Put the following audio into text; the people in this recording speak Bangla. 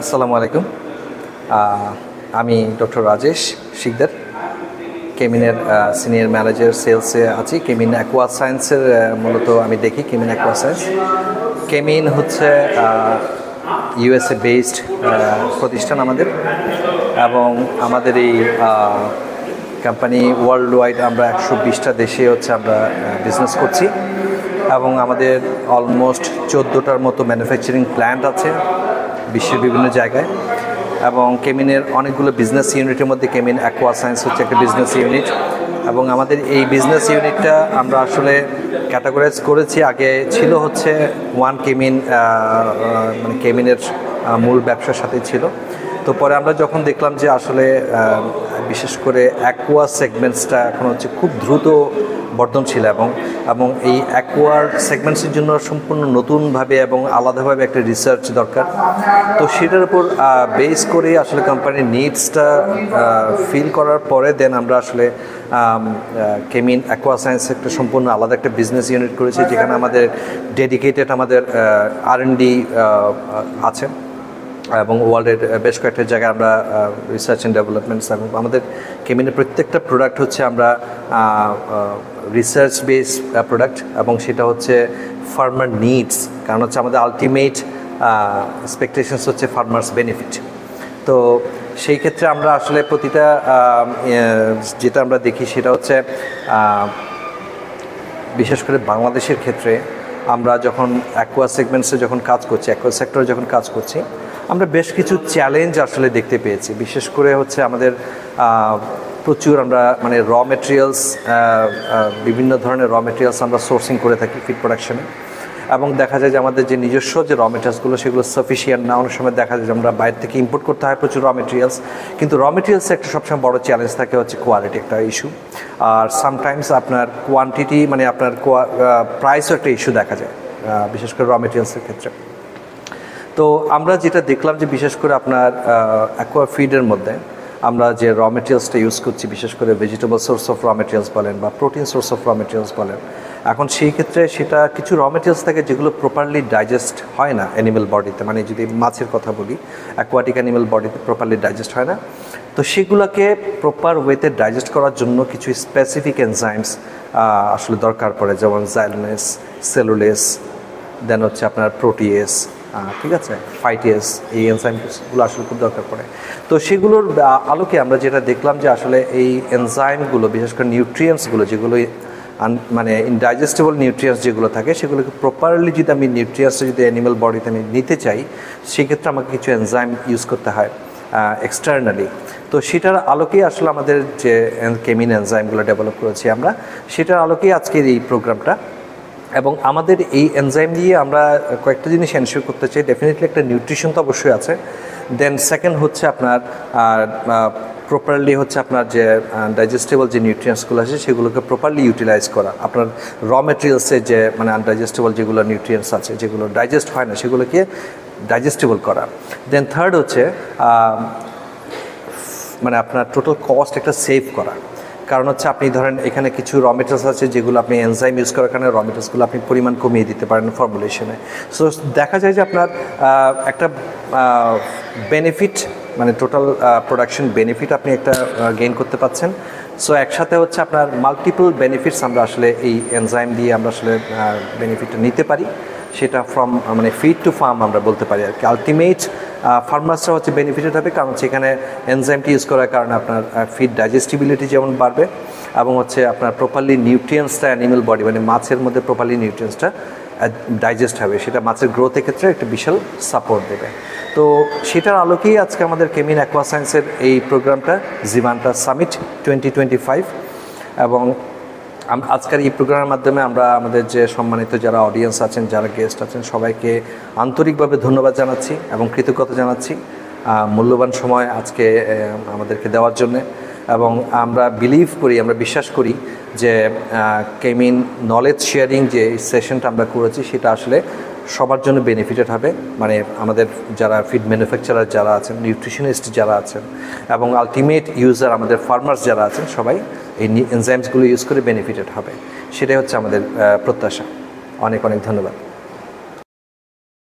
আসসালামু আলাইকুম। আমি ডক্টর রাজেশ শিকদার, কেমিনের সিনিয়র ম্যানেজার সেলসে আছি। কেমিন অ্যাকোয়া সায়েন্সের মূলত আমি দেখি কেমিন অ্যাকোয়া সায়েন্স। কেমিন হচ্ছে ইউএসএ বেসড প্রতিষ্ঠান আমাদের, এবং আমাদের এই কোম্পানি ওয়ার্ল্ড ওয়াইড আমরা 120টা দেশে হচ্ছে আমরা বিজনেস করছি, এবং আমাদের অলমোস্ট 14টার মতো ম্যানুফ্যাকচারিং প্ল্যান্ট আছে বিশ্বের বিভিন্ন জায়গায়। এবং কেমিনের অনেকগুলো বিজনেস ইউনিটের মধ্যে কেমিন অ্যাকোয়া সায়েন্স হচ্ছে একটা বিজনেস ইউনিট, এবং আমাদের এই বিজনেস ইউনিটটা আমরা আসলে ক্যাটাগরাইজ করেছি। আগে ছিল হচ্ছে ওয়ান কেমিন, মানে কেমিনের মূল ব্যবসার সাথে ছিল। তো পরে আমরা যখন দেখলাম যে আসলে বিশেষ করে অ্যাকোয়া সেগমেন্টসটা এখন হচ্ছে খুব দ্রুত বর্ধনশীল, এবং এই অ্যাকোয়ার সেগমেন্টসের জন্য সম্পূর্ণ নতুনভাবে এবং আলাদাভাবে একটা রিসার্চ দরকার। তো সেটার উপর বেস করে আসলে কোম্পানির নিডসটা ফিল করার পরে দেন আমরা আসলে কেমিন অ্যাকোয়া সায়েন্স একটা সম্পূর্ণ আলাদা একটা বিজনেস ইউনিট করেছি, যেখানে আমাদের ডেডিকেটেড আমাদের R&D আছে, এবং ওয়ার্ল্ডের বেশ কয়েকটা জায়গায় আমরা রিসার্চ অ্যান্ড ডেভেলপমেন্টস, এবং আমাদের কেমিনের প্রত্যেকটা প্রোডাক্ট হচ্ছে আমরা রিসার্চ বেস প্রোডাক্ট, এবং সেটা হচ্ছে ফার্মার নিডস। কারণ হচ্ছে আমাদের আলটিমেট এক্সপেকটেশনস হচ্ছে ফার্মার্স বেনিফিট। তো সেই ক্ষেত্রে আমরা আসলে প্রতিটা যেটা আমরা দেখি সেটা হচ্ছে বিশেষ করে বাংলাদেশের ক্ষেত্রে আমরা যখন অ্যাকোয়া সেগমেন্টসে যখন কাজ করছি, অ্যাকোয়া সেক্টরে যখন কাজ করছি, আমরা বেশ কিছু চ্যালেঞ্জ আসলে দেখতে পেয়েছি। বিশেষ করে হচ্ছে আমাদের প্রচুর আমরা মানে র মেটেরিয়ালস, বিভিন্ন ধরনের র মেটেরিয়ালস আমরা সোর্সিং করে থাকি ফিড প্রোডাকশনে, এবং দেখা যায় যে আমাদের যে নিজস্ব যে র মেটেরিয়ালসগুলো সেগুলো সাফিসিয়েন্ট না। অনেক সময় দেখা যায় যে আমরা বাইরে থেকে ইম্পোর্ট করতে হয় প্রচুর র মেটেরিয়ালস, কিন্তু র মেটেরিয়ালসে একটা সবসময় বড় চ্যালেঞ্জ থাকে হচ্ছে কোয়ালিটি একটা ইস্যু, আর সামটাইমস আপনার কোয়ান্টিটি মানে আপনার প্রাইসও একটা ইস্যু দেখা যায়, বিশেষ করে র মেটেরিয়ালসের ক্ষেত্রে। তো আমরা যেটা দেখলাম যে বিশেষ করে আপনার অ্যাকোয়া ফিডের মধ্যে আমরা যে র মেটেরিয়ালসটা ইউজ করছি, বিশেষ করে vegetable source of raw materials বলেন বা protein source of raw materials বলেন, এখন সেই ক্ষেত্রে সেটা কিছু র মেটেরিয়ালস থাকে যেগুলো প্রপারলি ডাইজেস্ট হয় না অ্যানিমেল বডিতে। মানে যদি মাছের কথা বলি, অ্যাকোয়াটিক অ্যানিমেল বডিতে প্রপারলি ডাইজেস্ট হয় না। তো সেগুলোকে প্রপার ওয়েতে ডাইজেস্ট করার জন্য কিছু স্পেসিফিক এনজাইমস আসলে দরকার পড়ে, যেমন জাইলোনেস, সেলুলেস, দেন হচ্ছে আপনার প্রোটিয়েস, ঠিক আছে, ফাইটিয়েস, এই এনজাইমগুলো আসলে খুব দরকার পড়ে। তো সেগুলোর আলোকে আমরা যেটা দেখলাম যে আসলে এই এনজাইমগুলো, বিশেষ করে নিউট্রিয়েন্টসগুলো যেগুলো মানে ইনডাইজেস্টেবল নিউট্রিয়েন্টস যেগুলো থাকে, সেগুলোকে প্রপারলি যদি আমি নিউট্রিয়েন্টসটা যদি অ্যানিমেল বডিতে আমি নিতে চাই, সেক্ষেত্রে আমাকে কিছু এনজাইম ইউজ করতে হয় এক্সটার্নালি। তো সেটার আলোকেই আসলে আমাদের যে কেমিন এনজাইমগুলো ডেভেলপ করেছি আমরা, সেটার আলোকেই আজকের এই প্রোগ্রামটা। এবং আমাদের এই এনজাইম দিয়ে আমরা কয়েকটা জিনিস এনশিওর করতে চাই। ডেফিনেটলি একটা নিউট্রিশন তো অবশ্যই আছে, দেন সেকেন্ড হচ্ছে আপনার প্রপারলি হচ্ছে আপনার যে ডাইজেস্টেবল যে নিউট্রিয়েন্টসগুলো আছে সেগুলোকে প্রপারলি ইউটিলাইজ করা, আপনার র মেটেরিয়ালসের যে মানে আনডাইজেস্টেবল যেগুলো নিউট্রিয়েন্টস আছে যেগুলো ডাইজেস্ট হয় না সেগুলোকে ডাইজেস্টেবল করা। দেন থার্ড হচ্ছে মানে আপনার টোটাল কস্ট একটা সেভ করা। কারণ হচ্ছে আপনি ধরেন এখানে কিছু র মেটেরিয়ালস আছে যেগুলো আপনি এনজাইম ইউজ করার কারণে র মেটেরিয়ালসগুলো আপনি পরিমাণ কমিয়ে দিতে পারেন ফর্মুলেশনে। সো দেখা যায় যে আপনার একটা বেনিফিট মানে টোটাল প্রোডাকশন বেনিফিট আপনি একটা গেইন করতে পারছেন। সো একসাথে হচ্ছে আপনার মাল্টিপল বেনিফিটস আমরা আসলে এই এনজাইম দিয়ে আমরা আসলে বেনিফিটটা নিতে পারি। সেটা ফ্রম মানে ফিড টু ফার্ম আমরা বলতে পারি আর কি। আলটিমেট ফার্মার্সরা হচ্ছে বেনিফিটেড হবে, কারণ সেখানে এনজাইমটি ইউজ করার কারণে আপনার ফিড ডাইজেস্টিবিলিটি যেমন বাড়বে, এবং হচ্ছে আপনার প্রপারলি নিউট্রিয়েন্টসটা অ্যানিমেল বডি মানে মাছের মধ্যে প্রপারলি নিউট্রিয়েন্টসটা ডাইজেস্ট হবে, সেটা মাছের গ্রোথের ক্ষেত্রে একটা বিশাল সাপোর্ট দেবে। তো সেটার আলোকেই আজকে আমাদের কেমিন অ্যাকোয়া সায়েন্সের এই প্রোগ্রামটা জিভান্টা সামিট 2025। এবং আজকের এই প্রোগ্রামের মাধ্যমে আমরা আমাদের যে সম্মানিত যারা অডিয়েন্স আছেন, যারা গেস্ট আছেন, সবাইকে আন্তরিকভাবে ধন্যবাদ জানাচ্ছি এবং কৃতজ্ঞতা জানাচ্ছি মূল্যবান সময় আজকে আমাদেরকে দেওয়ার জন্যে। এবং আমরা বিলিভ করি, আমরা বিশ্বাস করি যে কেমিন নলেজ শেয়ারিং যে সেশনটা আমরা করেছি সেটা আসলে সবার জন্য বেনিফিটেড হবে। মানে আমাদের যারা ফিড ম্যানুফ্যাকচারার যারা আছেন, নিউট্রিশনিস্ট যারা আছেন, এবং আলটিমেট ইউজার আমাদের ফার্মার্স যারা আছেন, সবাই এই এনজাইমসগুলো ইউজ করে বেনিফিটেড হবে। সেটাই হচ্ছে আমাদের প্রত্যাশা। অনেক অনেক ধন্যবাদ।